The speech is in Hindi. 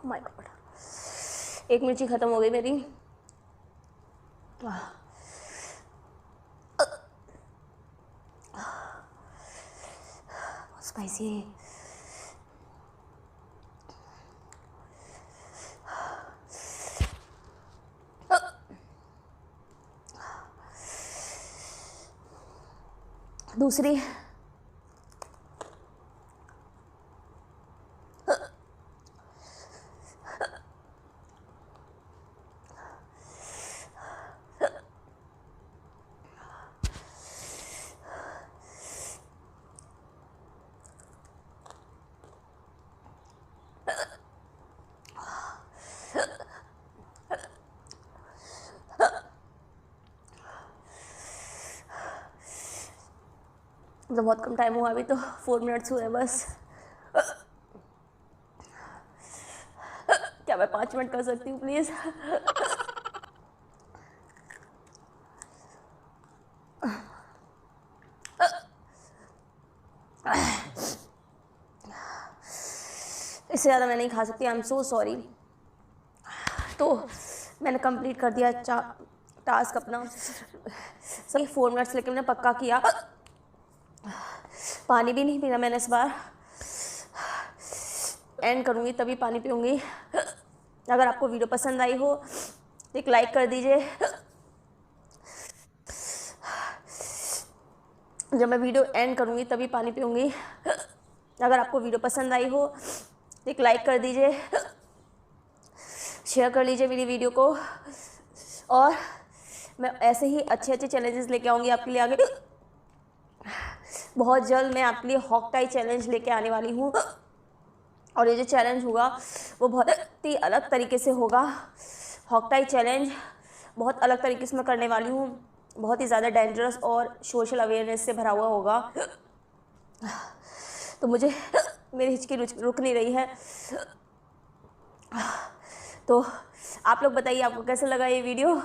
माय गॉड, एक मिर्ची ख़त्म हो गई मेरी। स्पाइसी है। दूसरी मतलब बहुत कम टाइम हुआ, अभी तो 4 मिनट्स हुए बस। क्या मैं 5 मिनट कर सकती हूँ प्लीज़? इससे ज़्यादा मैं नहीं खा सकती, आई एम सो सॉरी। तो मैंने कंप्लीट कर दिया टास्क अपना। सही 4 मिनट्स लेके मैंने पक्का किया। पानी भी नहीं पीना मैंने इस बार। एंड करूँगी तभी पानी पीऊँगी। अगर आपको वीडियो पसंद आई हो तो एक लाइक कर दीजिए। जब मैं वीडियो एंड करूँगी तभी पानी पीऊँगी। अगर आपको वीडियो पसंद आई हो तो एक लाइक कर दीजिए, शेयर कर लीजिए मेरी वीडियो को, और मैं ऐसे ही अच्छे अच्छे चैलेंजेस लेके आऊँगी आपके लिए आगे। बहुत जल्द मैं आपके लिए हॉक टाई चैलेंज लेके आने वाली हूँ, और ये जो चैलेंज होगा वो बहुत ही अलग तरीके से होगा। हॉक टाई चैलेंज बहुत अलग तरीके से मैं करने वाली हूँ, बहुत ही ज़्यादा डेंजरस और सोशल अवेयरनेस से भरा हुआ होगा। तो मुझे मेरी हिचकी रुक नहीं रही है। तो आप लोग बताइए आपको कैसा लगा ये वीडियो।